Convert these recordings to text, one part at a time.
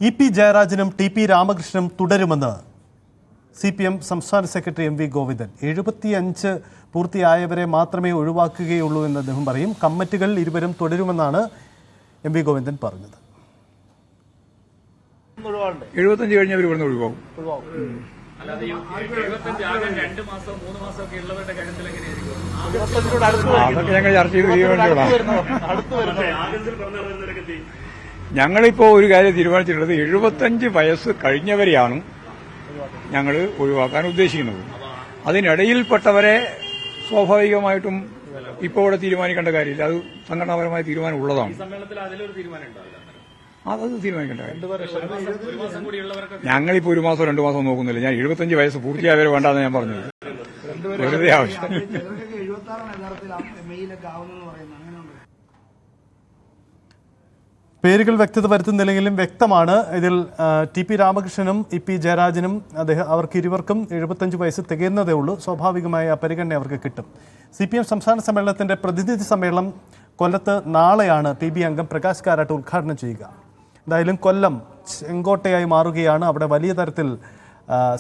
EP. ജയരാജനും TP. രാമകൃഷ്ണനും തുടരുമെന്ന് CPM സംസ്ഥാന secretary MV. Govindan. 75 പൂർത്തിയായവരെ മാത്രമേ ഒഴിവാക്കുകയുള്ളൂ എന്ന് അദ്ദേഹം പറയും. കമ്മിറ്റികൾ ഇരുവരും തുടരുമെന്നാണ് എം.വി. ഗോവിന്ദൻ പറഞ്ഞത്. 75 കഴിഞ്ഞവർ ഇവിടുന്ന് ഒഴിവാകും. അതൊക്കെ ഞങ്ങൾ ചർച്ച ചെയ്ത് ഞങ്ങളിപ്പോ ഒരു കാര്യം തീരുമാനിച്ചിട്ടുള്ളത് 75 വയസ്സ് കഴിഞ്ഞവരെയാണ് ഞങ്ങൾ ഒഴിവാക്കാൻ ഉദ്ദേശിക്കുന്നത്. അതിനിടയിൽപ്പെട്ടവരെ സ്വാഭാവികമായിട്ടും ഇപ്പോൾ ഇവിടെ തീരുമാനിക്കേണ്ട കാര്യമില്ല. അത് സംഘടനാപരമായ തീരുമാനം ഉള്ളതാണ്. അതത് തീരുമാനിക്കേണ്ട കാര്യം. ഞങ്ങളിപ്പോ 1 മാസം 2 മാസം നോക്കുന്നില്ല. ഞാൻ 75 വയസ്സ് പൂർത്തിയായവരെ വേണ്ടാന്ന് ഞാൻ പറഞ്ഞത്. വെറുതെ ആവശ്യം. പേരുകൾ വ്യക്തത വരുത്തുന്നില്ലെങ്കിലും വ്യക്തമാണ് ഇതിൽ ടി.പി. രാമകൃഷ്ണനും ഇ.പി. ജയരാജനും അവർക്ക് ഇരുവർക്കും 75 വയസ്സ് തികയുന്നതേ ഉള്ളൂ. സ്വാഭാവികമായ പരിഗണന അവർക്ക് കിട്ടും. CPM സംസ്ഥാന സമ്മേളനത്തിന്റെ പ്രതിനിധി സമ്മേളനം കൊല്ലത്ത് നാളെയാണ് PB അംഗം പ്രകാശ് കാരാട്ട് ഉദ്ഘാടനം ചെയ്യുക. എന്തായാലും കൊല്ലം ചെങ്കോട്ടയായി മാറുകയാണ്. അവിടെ വലിയ തരത്തിൽ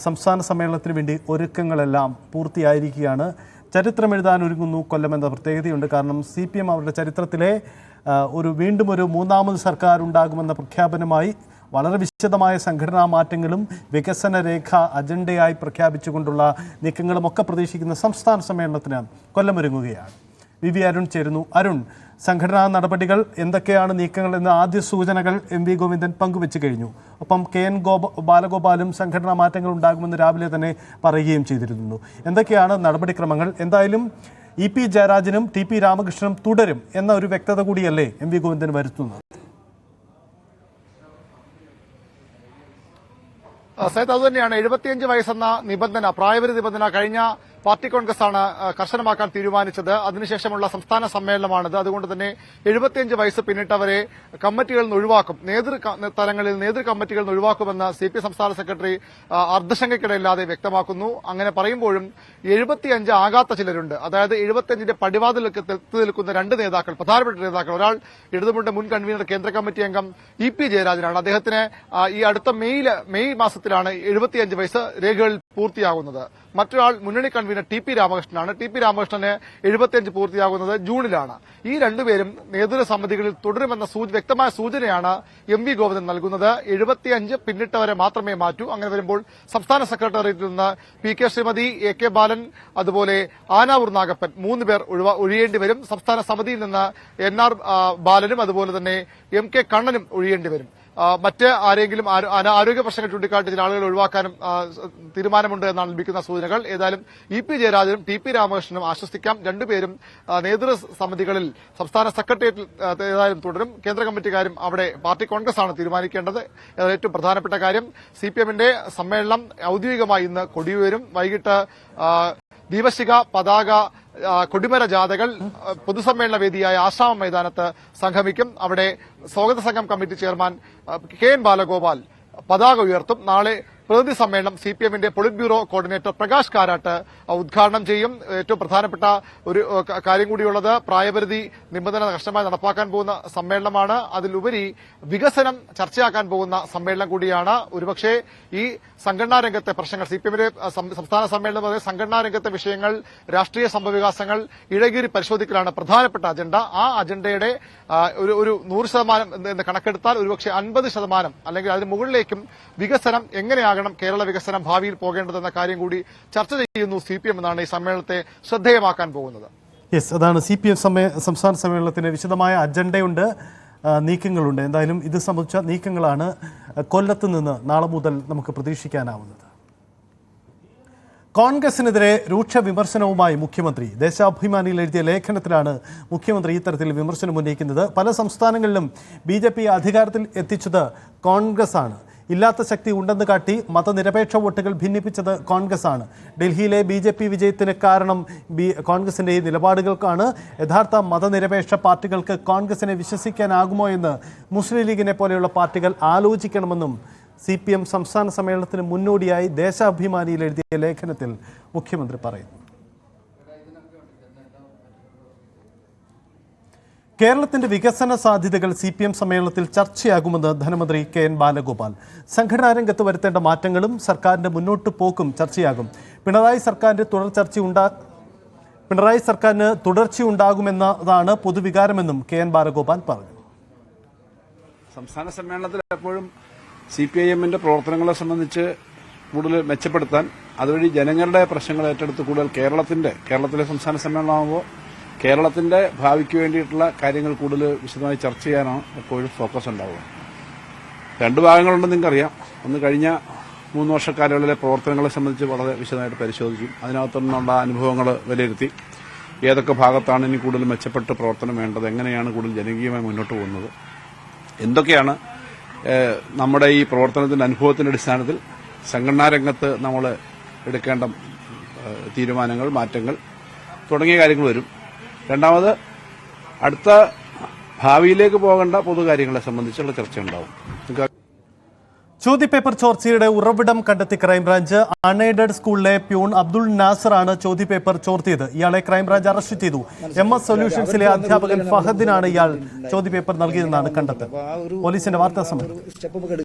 സംസ്ഥാന സമ്മേളനത്തിന് വേണ്ടി ഒരുക്കങ്ങളെല്ലാം പൂർത്തിയായിരിക്കുകയാണ്. ചരിത്രം എഴുതാൻ ഒരുങ്ങുന്നു കൊല്ലം എന്ന പ്രത്യേകതയുണ്ട്. കാരണം CPM അവരുടെ ചരിത്രത്തിലെ വീണ്ടും ഒരു മൂന്നാമത് സർക്കാർ ഉണ്ടാകുമെന്ന പ്രഖ്യാപനമായി വളരെ വിശദമായ സംഘടനാ മാറ്റങ്ങളും വികസന രേഖ അജണ്ടയായി പ്രഖ്യാപിച്ചുകൊണ്ടുള്ള നീക്കങ്ങളുമൊക്കെ പ്രതീക്ഷിക്കുന്ന സംസ്ഥാന സമ്മേളനത്തിന് കൊല്ലം ഒരുങ്ങുകയാണ്. വി അരുൺ ചേരുന്നു. അരുൺ, സംഘടനാ നടപടികൾ എന്തൊക്കെയാണ് നീക്കങ്ങൾ എന്ന ആദ്യ സൂചനകൾ എം.വി. ഗോവിന്ദൻ പങ്കുവെച്ചു കഴിഞ്ഞു. ഒപ്പം KN ബാലഗോപാലും സംഘടനാ മാറ്റങ്ങൾ ഉണ്ടാകുമെന്ന് രാവിലെ തന്നെ പറയുകയും ചെയ്തിരുന്നു. എന്തൊക്കെയാണ് നടപടിക്രമങ്ങൾ? എന്തായാലും ഇ.പി. ജയരാജനും ടി.പി. രാമകൃഷ്ണനും തുടരും എന്ന ഒരു വ്യക്തത കൂടിയല്ലേ എം.വി. ഗോവിന്ദൻ വരുത്തുന്നത്? സൈത്ത്, അതുതന്നെയാണ് 75 വയസ്സെന്ന നിബന്ധന, പ്രായപരിധി നിബന്ധന കഴിഞ്ഞ പാർട്ടി കോൺഗ്രസ് ആണ് കർശനമാക്കാൻ തീരുമാനിച്ചത്. അതിനുശേഷമുള്ള സംസ്ഥാന സമ്മേളനമാണിത്. അതുകൊണ്ട് തന്നെ 75 വയസ്സ് പിന്നിട്ടവരെ കമ്മിറ്റികളിൽ നിന്ന് ഒഴിവാക്കും, നേതൃതലങ്ങളിൽ നേതൃകമ്മിറ്റികളിൽ നിന്ന് ഒഴിവാക്കുമെന്ന് CPM സംസ്ഥാന സെക്രട്ടറി അർദ്ധശങ്കയ്ക്കിടയില്ലാതെ വ്യക്തമാക്കുന്നു. അങ്ങനെ പറയുമ്പോഴും 75 ആകാത്ത ചിലരുണ്ട്. അതായത് 75ന്റെ പടിവാതിലേക്ക് എത്തി നിൽക്കുന്ന 2 നേതാക്കൾ, പ്രധാനപ്പെട്ട നേതാക്കൾ. ഒരാൾ ഇടതുമുന്നണി മുൻ കൺവീനർ കേന്ദ്ര കമ്മിറ്റി അംഗം ഇ.പി. ജയരാജനാണ്. അദ്ദേഹത്തിന് ഈ അടുത്ത മെയ് മാസത്തിലാണ് 75 വയസ്സ് രേഖകളിൽ പൂർത്തിയാകുന്നത്. മറ്റൊരാൾ മുന്നണി കൺവീനർ ടി.പി. രാമകൃഷ്ണനാണ്. ടി.പി. രാമകൃഷ്ണന് 75 പൂർത്തിയാകുന്നത് ജൂണിലാണ്. ഈ രണ്ടുപേരും നേതൃസമിതികളിൽ തുടരുമെന്ന വ്യക്തമായ സൂചനയാണ് എം.വി. ഗോവിന്ദൻ നൽകുന്നത്. 75 പിന്നിട്ടവരെ മാത്രമേ മാറ്റൂ. അങ്ങനെ വരുമ്പോൾ സംസ്ഥാന സെക്രട്ടേറിയറ്റിൽ നിന്ന് PK ശ്രീമതി, AK ബാലൻ, അതുപോലെ ആനാവൂർ നാഗപ്പൻ 3 പേർ ഒഴിയേണ്ടി വരും. സംസ്ഥാന സമിതിയിൽ നിന്ന് NR ബാലനും അതുപോലെ തന്നെ MK കണ്ണനും ഒഴിയേണ്ടി വരും. മറ്റ് ആരെങ്കിലും ആരോഗ്യ പ്രശ്നങ്ങൾ ചൂണ്ടിക്കാട്ടി ചില ആളുകൾ ഒഴിവാക്കാനും തീരുമാനമുണ്ട് എന്നാണ് ലഭിക്കുന്ന സൂചനകൾ. ഏതായാലും ഇ.പി. ജയരാജനും ടി.പി. രാമകൃഷ്ണനും ആശ്വസിക്കാം. രണ്ടുപേരും നേതൃസമിതികളിൽ സംസ്ഥാന സെക്രട്ടേറിയറ്റിൽ ഏതായാലും തുടരും. കേന്ദ്ര കമ്മിറ്റിക്കാരും അവിടെ പാർട്ടി കോൺഗ്രസ് ആണ് തീരുമാനിക്കേണ്ടത്. ഏറ്റവും പ്രധാനപ്പെട്ട കാര്യം, CPMന്റെ സമ്മേളനം ഔദ്യോഗികമായി ഇന്ന് കൊടിയുയരും. വൈകിട്ട് ദീപശിഖ, പതാക, കൊടിമര ജാഥകൾ പൊതുസമ്മേളന വേദിയായ ആശ്രാമം മൈതാനത്ത് സംഗമിക്കും. അവിടെ സ്വാഗത സംഘം കമ്മിറ്റി ചെയർമാൻ KN ബാലഗോപാൽ പതാക ഉയർത്തും. നാളെ പ്രതിനിധി സമ്മേളനം CPMന്റെ politburo coordinator Prakash Karat ഉദ്ഘാടനം ചെയ്യും. ഏറ്റവും പ്രധാനപ്പെട്ട ഒരു കാര്യം കൂടിയുള്ളത്, പ്രായപരിധി നിബന്ധന കർശനമായി നടപ്പാക്കാൻ പോകുന്ന സമ്മേളനമാണ്. അതിലുപരി വികസനം ചർച്ചയാക്കാൻ പോകുന്ന സമ്മേളനം കൂടിയാണ്. ഒരുപക്ഷെ ഈ സംഘടനാ രംഗത്തെ പ്രശ്നങ്ങൾ, CPMന്റെ സംസ്ഥാന സമ്മേളനം സംഘടനാ രംഗത്തെ വിഷയങ്ങൾ, രാഷ്ട്രീയ സംഭവവികാസങ്ങൾ ഇഴകീറി പരിശോധിക്കലാണ് പ്രധാനപ്പെട്ട അജണ്ട. ആ അജണ്ടയുടെ ഒരു 100% എന്ന് കണക്കെടുത്താൽ ഒരുപക്ഷെ 50% അല്ലെങ്കിൽ അതിന് മുകളിലേക്കും വികസനം എങ്ങനെയാണ് കേരള വികസനം ഭാവിയിൽ പോകേണ്ടതെന്ന കാര്യം കൂടി ചർച്ച ചെയ്യുന്നു CPM എന്നാണ് ഈ സമ്മേളനത്തെ ശ്രദ്ധേയമാക്കാൻ പോകുന്നത്. അതാണ് CPM സംസ്ഥാന സമ്മേളനത്തിന് വിശദമായ അജണ്ടയുണ്ട്, നീക്കങ്ങളുണ്ട്. എന്തായാലും ഇത് സംബന്ധിച്ച നീക്കങ്ങളാണ് കൊല്ലത്ത് നിന്ന് നാളെ മുതൽ നമുക്ക് പ്രതീക്ഷിക്കാനാവുന്നത്. കോൺഗ്രസിനെതിരെ രൂക്ഷ വിമർശനവുമായി മുഖ്യമന്ത്രി. ദേശാഭിമാനിയിൽ എഴുതിയ ലേഖനത്തിലാണ് മുഖ്യമന്ത്രി ഇത്തരത്തിൽ വിമർശനം ഉന്നയിക്കുന്നത്. പല സംസ്ഥാനങ്ങളിലും BJP അധികാരത്തിൽ എത്തിച്ചത് കോൺഗ്രസ് ആണ്. ഇല്ലാത്ത ശക്തി ഉണ്ടെന്ന് കാട്ടി മതനിരപേക്ഷ വോട്ടുകൾ ഭിന്നിപ്പിച്ചത് കോൺഗ്രസ് ആണ്. ഡൽഹിയിലെ BJP വിജയത്തിന് കാരണം കോൺഗ്രസിന്റെ ഈ നിലപാടുകൾക്കാണ്. യഥാർത്ഥ മതനിരപേക്ഷ പാർട്ടികൾക്ക് കോൺഗ്രസിനെ വിശ്വസിക്കാനാകുമോ എന്ന് മുസ്ലിം ലീഗിനെ പോലെയുള്ള പാർട്ടികൾ ആലോചിക്കണമെന്നും CPM സംസ്ഥാന സമ്മേളനത്തിന് മുന്നോടിയായി ദേശാഭിമാനിയിൽ എഴുതിയ ലേഖനത്തിൽ മുഖ്യമന്ത്രി പറയുന്നു. കേരളത്തിന്റെ വികസന സാധ്യതകൾ CPM സമ്മേളനത്തിൽ ചർച്ചയാകുമെന്ന് ധനമന്ത്രി KN ബാലഗോപാൽ. സംഘടനാ രംഗത്ത് വരുത്തേണ്ട മാറ്റങ്ങളും സർക്കാരിന്റെ മുന്നോട്ട് പോക്കും ചർച്ചയാകും. പിണറായി സർക്കാരിന് തുടർച്ചയുണ്ടാകുമെന്നതാണ് പൊതുവികാരമെന്നും KN ബാലഗോപാൽ പറഞ്ഞു. സംസ്ഥാന സമ്മേളനത്തിൽ എപ്പോഴും CPIM-ന്റെ പ്രവർത്തനങ്ങളെ സംബന്ധിച്ച് കൂടുതൽ മെച്ചപ്പെടുത്താൻ, അതുവഴി ജനങ്ങളുടെ പ്രശ്നങ്ങൾ ഏറ്റെടുത്ത് കൂടുതൽ കേരളത്തിലെ സംസ്ഥാന സമ്മേളനമാകുമ്പോൾ കേരളത്തിന്റെ ഭാവിക്ക് വേണ്ടിയിട്ടുള്ള കാര്യങ്ങൾ കൂടുതൽ വിശദമായി ചർച്ച ചെയ്യാനാണ് എപ്പോഴും ഫോക്കസ് ഉണ്ടാവുക. രണ്ട് ഭാഗങ്ങളുണ്ടെന്ന് നിങ്ങൾക്കറിയാം. ഒന്ന്, കഴിഞ്ഞ 3 വർഷക്കാലങ്ങളിലെ പ്രവർത്തനങ്ങളെ സംബന്ധിച്ച് വളരെ വിശദമായിട്ട് പരിശോധിക്കും. അതിനകത്തുനിന്നുള്ള അനുഭവങ്ങൾ വിലയിരുത്തി ഏതൊക്കെ ഭാഗത്താണ് ഇനി കൂടുതൽ മെച്ചപ്പെട്ട് പ്രവർത്തനം വേണ്ടത്, എങ്ങനെയാണ് കൂടുതൽ ജനകീയമായി മുന്നോട്ട് പോകുന്നത്, എന്തൊക്കെയാണ് നമ്മുടെ ഈ പ്രവർത്തനത്തിന്റെ അനുഭവത്തിന്റെ അടിസ്ഥാനത്തിൽ സംഘടനാ രംഗത്ത് നമ്മൾ എടുക്കേണ്ട തീരുമാനങ്ങൾ, മാറ്റങ്ങൾ തുടങ്ങിയ കാര്യങ്ങൾ വരും. രണ്ടാമത്, അടുത്ത ഭാവിയിലേക്ക് പോകേണ്ട പൊതുകാര്യങ്ങളെ സംബന്ധിച്ചുള്ള ചർച്ച ഉണ്ടാവും. ചോദ്യപേപ്പർ ചോർച്ചയുടെ ഉറവിടം കണ്ടെത്തി ക്രൈംബ്രാഞ്ച്. അൺഎയ്ഡഡ് സ്കൂളിലെ പ്യൂൺ അബ്ദുൾ നാസറാണ് ചോദ്യപേപ്പർ ചോർത്തിയത്. ഇയാളെ ക്രൈംബ്രാഞ്ച് അറസ്റ്റ് ചെയ്തു. MS സൊല്യൂഷൻസിലെ അധ്യാപകൻ ഫഹദിനാണ് ഇയാൾ ചോദ്യപേപ്പർ നൽകിയതെന്നാണ് കണ്ടെത്തൽ. പോലീസിന്റെ വാർത്താ സമ്മേളനം.